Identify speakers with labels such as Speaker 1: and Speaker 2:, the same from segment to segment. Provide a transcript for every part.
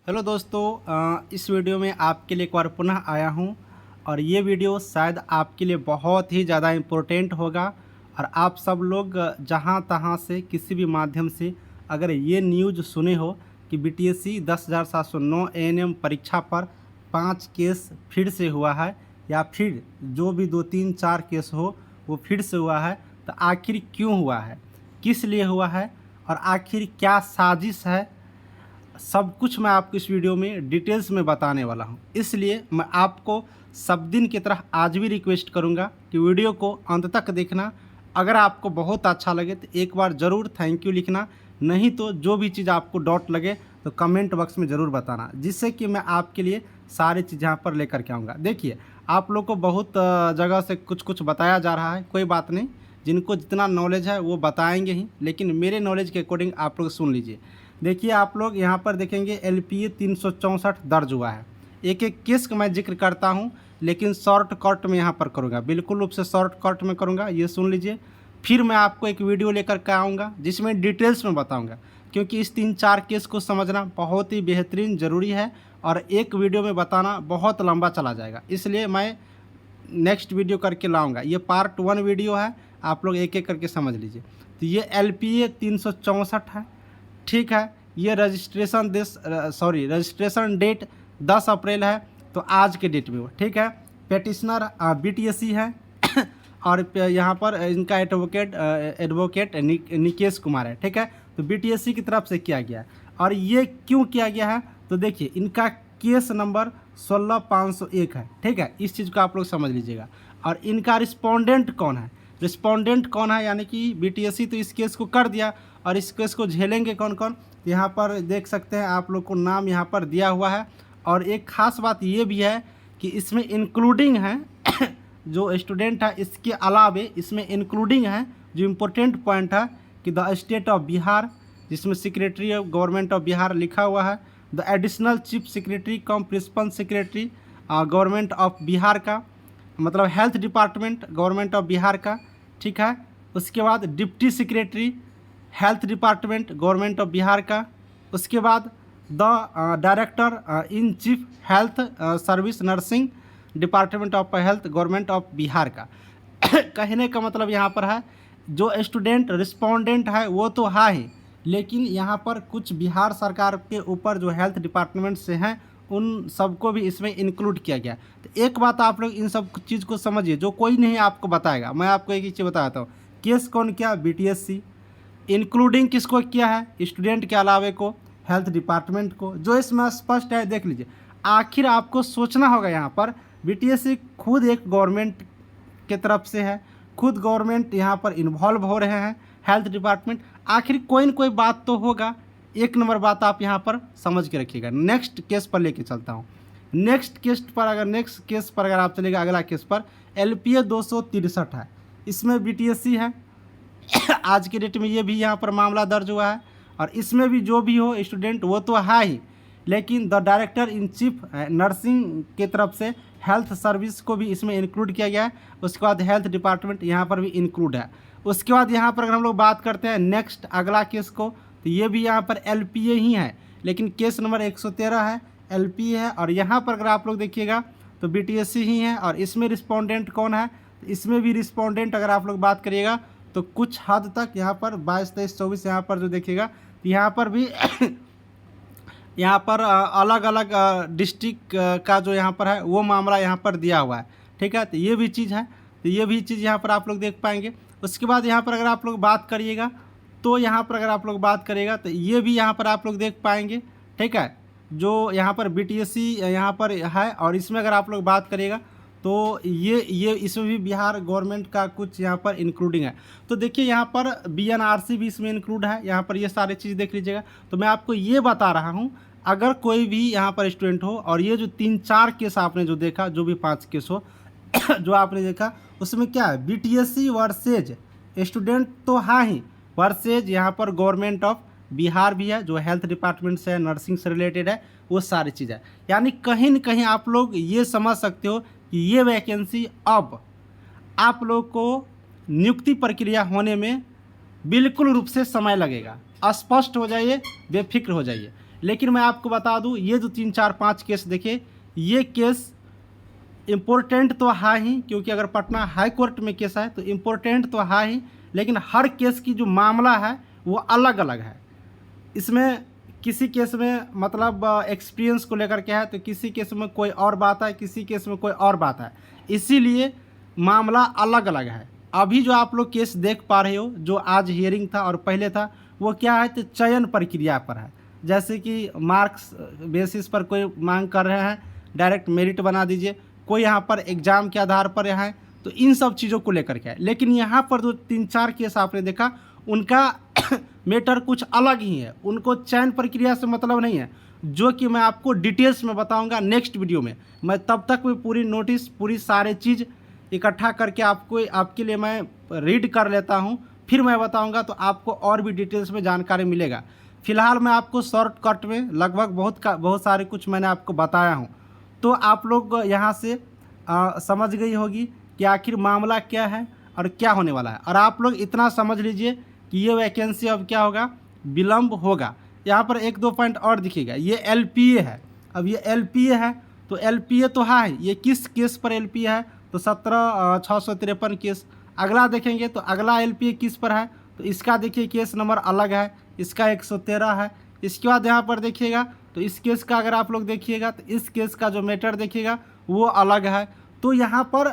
Speaker 1: Hello दोस्तों, इस video में आपके लिए एक बार पुनः आया हूं और ये वीडियो शायद आपके लिए बहुत ही ज़्यादा इम्पोर्टेंट होगा। और आप सब लोग जहां तहां से किसी भी माध्यम से अगर ये न्यूज़ सुने हो कि बीटीएससी 10,709 एएनएम परीक्षा पर 5 केस फिर से हुआ है या फिर जो भी 2-3-4 केस हो वो फिर से हुआ है, तो आखिर क्यों हुआ है, किस लिए हुआ है और आखिर क्या साजिश है, सब कुछ मैं आपको इस वीडियो में डिटेल्स में बताने वाला हूं। इसलिए मैं आपको सब दिन की तरह आज भी रिक्वेस्ट करूंगा कि वीडियो को अंत तक देखना। अगर आपको बहुत अच्छा लगे तो एक बार ज़रूर थैंक यू लिखना, नहीं तो जो भी चीज़ आपको डाउट लगे तो कमेंट बॉक्स में ज़रूर बताना, जिससे कि मैं आपके लिए सारी चीज़ यहाँ पर लेकर के आऊँगा। देखिए, आप लोग को बहुत जगह से कुछ कुछ बताया जा रहा है, कोई बात नहीं, जिनको जितना नॉलेज है वो बताएंगे ही, लेकिन मेरे नॉलेज के अकॉर्डिंग आप लोग सुन लीजिए। देखिए, आप लोग यहाँ पर देखेंगे LPA 364 दर्ज हुआ है। एक एक केस का मैं जिक्र करता हूँ, लेकिन शॉर्टकट में यहाँ पर करूँगा, बिल्कुल रूप से शॉर्टकट में करूँगा, ये सुन लीजिए। फिर मैं आपको एक वीडियो लेकर के आऊँगा जिसमें डिटेल्स में बताऊँगा, क्योंकि इस 3-4 केस को समझना बहुत ही बेहतरीन ज़रूरी है और एक वीडियो में बताना बहुत लंबा चला जाएगा, इसलिए मैं नेक्स्ट वीडियो करके लाऊंगा। ये पार्ट 1 वीडियो है, आप लोग एक एक करके समझ लीजिए। तो ये LPA 364 है, ठीक है। ये रजिस्ट्रेशन डेट 10 अप्रैल है, तो आज के डेट में वो, ठीक है। पेटिशनर BTSC है और यहाँ पर इनका एडवोकेट निकेश कुमार है, ठीक है। तो BTSC की तरफ से किया गया है। और ये क्यों किया गया है, तो देखिए, इनका केस नंबर 16501 है, ठीक है। इस चीज़ को आप लोग समझ लीजिएगा। और इनका रिस्पोंडेंट कौन है, यानी कि BTSC तो इस केस को कर दिया, और इस केस को झेलेंगे कौन कौन, यहाँ पर देख सकते हैं आप लोग को नाम यहाँ पर दिया हुआ है। और एक ख़ास बात ये भी है कि इसमें इंक्लूडिंग है जो स्टूडेंट है, इसके अलावे इसमें इंक्लूडिंग है जो इम्पोर्टेंट पॉइंट है कि द स्टेट ऑफ बिहार, जिसमें secretary of government of Bihar लिखा हुआ है, the additional chief secretary cum principal secretary government of Bihar का, मतलब health department government of Bihar का, ठीक है। उसके बाद deputy secretary health department government of Bihar का। उसके बाद the director in chief health service nursing department of health government of Bihar का। कहने का मतलब यहाँ पर है, जो स्टूडेंट रिस्पोंडेंट है वो तो है ही, लेकिन यहाँ पर कुछ बिहार सरकार के ऊपर जो हेल्थ डिपार्टमेंट से हैं उन सबको भी इसमें इंक्लूड किया गया। तो एक बात आप लोग इन सब चीज़ को समझिए, जो कोई नहीं आपको बताएगा, मैं आपको एक ही चीज़ बताता हूँ। केस कौन किया, BTSC। इंक्लूडिंग किसको किया है, स्टूडेंट के अलावे को, हेल्थ डिपार्टमेंट को, जो इसमें स्पष्ट है, देख लीजिए। आखिर आपको सोचना होगा, यहाँ पर BTSC खुद एक गवर्नमेंट के तरफ से है, खुद गवर्नमेंट यहाँ पर इन्वॉल्व हो रहे हैं, हेल्थ डिपार्टमेंट, आखिर कोई न कोई बात तो होगा। एक नंबर बात आप यहाँ पर समझ के रखिएगा। नेक्स्ट केस पर लेके चलता हूँ। नेक्स्ट केस पर अगर आप चलेगा, अगला केस पर LPA 263 है, इसमें BTSC है। आज के डेट में ये भी यहाँ पर मामला दर्ज हुआ है, और इसमें भी जो भी हो स्टूडेंट वो तो है ही, लेकिन the director in chief nursing के तरफ से हेल्थ सर्विस को भी इसमें इंक्लूड किया गया है। उसके बाद हेल्थ डिपार्टमेंट यहाँ पर भी इंक्लूड है। उसके बाद यहाँ पर अगर हम लोग बात करते हैं नेक्स्ट अगला केस को, तो ये भी यहाँ पर LPA ही है, लेकिन केस नंबर 113 है, LPA है। और यहाँ पर अगर आप लोग देखिएगा तो BTSC ही है। और इसमें रिस्पोंडेंट कौन है, तो इसमें भी रिस्पोंडेंट अगर आप लोग बात करिएगा तो कुछ हद तक यहाँ पर 22, 23, 24 यहाँ पर जो देखिएगा, तो यहाँ पर भी यहाँ पर अलग अलग डिस्ट्रिक्ट का जो यहाँ पर है वो मामला यहाँ पर दिया हुआ है, ठीक है। तो ये भी चीज़ है, तो ये भी चीज़ यहाँ पर आप लोग देख पाएंगे। उसके बाद यहाँ पर अगर आप लोग बात करिएगा तो ये भी यहाँ पर आप लोग देख पाएंगे, ठीक है, जो यहाँ पर BTSC यहाँ पर है। और इसमें अगर आप लोग बात करिएगा तो ये इसमें भी बिहार गवर्नमेंट का कुछ यहाँ पर इंक्लूडिंग है। तो देखिए, यहाँ पर BNRC भी इसमें इंक्लूड है, यहाँ पर ये सारी चीज़ देख लीजिएगा। तो मैं आपको ये बता रहा हूँ, अगर कोई भी यहाँ पर स्टूडेंट हो और ये जो 3-4 केस आपने जो देखा, जो भी 5 केस हो जो आपने देखा, उसमें क्या है, BTSC वर्सेज स्टूडेंट तो है ही, वर्सेज यहाँ पर गवर्नमेंट ऑफ बिहार भी है, जो हेल्थ डिपार्टमेंट से है, नर्सिंग से रिलेटेड है, वो सारी चीज़ है। यानी कहीं न कहीं आप लोग ये समझ सकते हो कि ये वैकेंसी अब आप लोग को नियुक्ति प्रक्रिया होने में बिल्कुल रूप से समय लगेगा। स्पष्ट हो जाइए, बेफिक्र हो जाइए। लेकिन मैं आपको बता दूं, ये जो 3 4 5 केस देखे, ये केस इम्पोर्टेंट तो है ही, क्योंकि अगर पटना हाई कोर्ट में केस है तो इम्पोर्टेंट तो है ही, लेकिन हर केस की जो मामला है वो अलग अलग है। इसमें किसी केस में मतलब एक्सपीरियंस को लेकर के है, तो किसी केस में कोई और बात है, किसी केस में कोई और बात है, इसीलिए मामला अलग अलग है। अभी जो आप लोग केस देख पा रहे हो, जो आज हियरिंग था और पहले था, वो क्या है तो चयन प्रक्रिया पर है। जैसे कि मार्क्स बेसिस पर कोई मांग कर रहे हैं, डायरेक्ट मेरिट बना दीजिए, कोई यहाँ पर एग्ज़ाम के आधार पर यहाँ है, तो इन सब चीज़ों को लेकर के है। लेकिन यहाँ पर जो 3 4 केस आपने देखा, उनका मैटर कुछ अलग ही है, उनको चयन प्रक्रिया से मतलब नहीं है, जो कि मैं आपको डिटेल्स में बताऊंगा नेक्स्ट वीडियो में। मैं तब तक मैं पूरी नोटिस, पूरी सारे चीज़ इकट्ठा करके आपके लिए मैं रीड कर लेता हूं, फिर मैं बताऊंगा, तो आपको और भी डिटेल्स में जानकारी मिलेगा। फिलहाल मैं आपको शॉर्टकट में लगभग बहुत सारे कुछ मैंने आपको बताया हूं, तो आप लोग यहाँ से समझ गई होगी कि आखिर मामला क्या है और क्या होने वाला है। और आप लोग इतना समझ लीजिए कि ये वैकेंसी अब क्या होगा, विलम्ब होगा। यहाँ पर 1 2 पॉइंट और दिखेगा, ये LPA है। अब ये LPA है तो LPA तो है, ये किस केस पर LPA है तो 17,653 केस। अगला देखेंगे तो अगला LPA किस पर है, तो इसका देखिए केस नंबर अलग है, इसका 113 है। इसके बाद यहाँ पर देखिएगा तो इस केस का अगर आप लोग देखिएगा तो इस केस का जो मैटर देखिएगा वो अलग है। तो यहाँ पर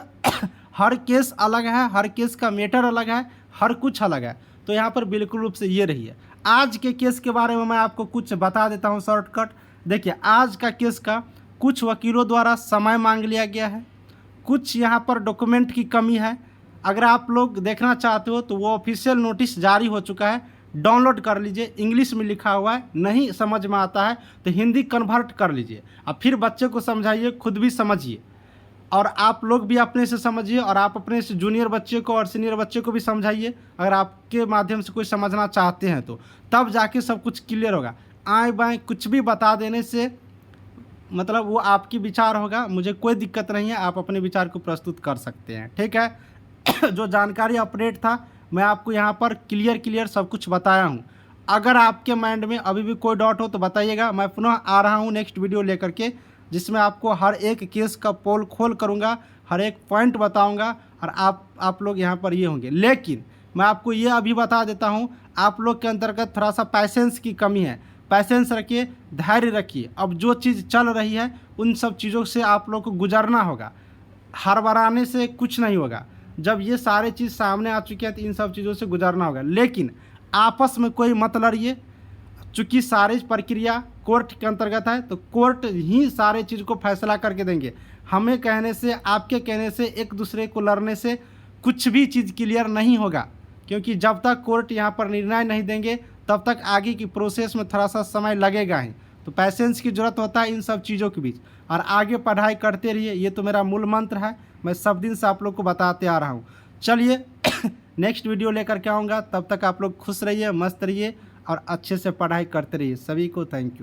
Speaker 1: हर केस अलग है, हर केस का मैटर अलग है, हर कुछ अलग है। तो यहाँ पर बिल्कुल रूप से ये रही है। आज के केस के बारे में मैं आपको कुछ बता देता हूँ शॉर्टकट। देखिए, आज का केस का कुछ वकीलों द्वारा समय मांग लिया गया है, कुछ यहाँ पर डॉक्यूमेंट की कमी है। अगर आप लोग देखना चाहते हो तो वो ऑफिशियल नोटिस जारी हो चुका है, डाउनलोड कर लीजिए। इंग्लिश में लिखा हुआ है, नहीं समझ में आता है तो हिंदी कन्वर्ट कर लीजिए, अब फिर बच्चे को समझाइए, खुद भी समझिए, और आप लोग भी अपने से समझिए, और आप अपने से जूनियर बच्चे को और सीनियर बच्चे को भी समझाइए। अगर आपके माध्यम से कोई समझना चाहते हैं तो तब जाके सब कुछ क्लियर होगा। आए बाएँ कुछ भी बता देने से मतलब वो आपकी विचार होगा, मुझे कोई दिक्कत नहीं है, आप अपने विचार को प्रस्तुत कर सकते हैं, ठीक है। जो जानकारी अपडेट था मैं आपको यहाँ पर क्लियर सब कुछ बताया हूँ। अगर आपके माइंड में अभी भी कोई डाउट हो तो बताइएगा, मैं पुनः आ रहा हूँ नेक्स्ट वीडियो लेकर के, जिसमें आपको हर एक केस का पोल खोल करूँगा, हर एक पॉइंट बताऊँगा, और आप लोग यहाँ पर ये होंगे। लेकिन मैं आपको ये अभी बता देता हूँ, आप लोग के अंतर्गत थोड़ा सा पैसेंस की कमी है। पैसेंस रखिए, धैर्य रखिए। अब जो चीज़ चल रही है उन सब चीज़ों से आप लोग को गुजरना होगा, हड़बड़ाने से कुछ नहीं होगा। जब ये सारे चीज़ सामने आ चुकी है तो इन सब चीज़ों से गुजरना होगा, लेकिन आपस में कोई मत लड़िए। चूँकि सारी प्रक्रिया कोर्ट के अंतर्गत है तो कोर्ट ही सारे चीज़ को फैसला करके देंगे। हमें कहने से, आपके कहने से, एक दूसरे को लड़ने से कुछ भी चीज़ क्लियर नहीं होगा, क्योंकि जब तक कोर्ट यहाँ पर निर्णय नहीं देंगे तब तक आगे की प्रोसेस में थोड़ा सा समय लगेगा ही। तो पैसेंस की ज़रूरत होता है इन सब चीज़ों के बीच, और आगे पढ़ाई करते रहिए, ये तो मेरा मूल मंत्र है, मैं सब दिन से आप लोग को बताते आ रहा हूँ। चलिए नेक्स्ट वीडियो लेकर के आऊँगा, तब तक आप लोग खुश रहिए, मस्त रहिए और अच्छे से पढ़ाई करते रहिए। सभी को थैंक यू।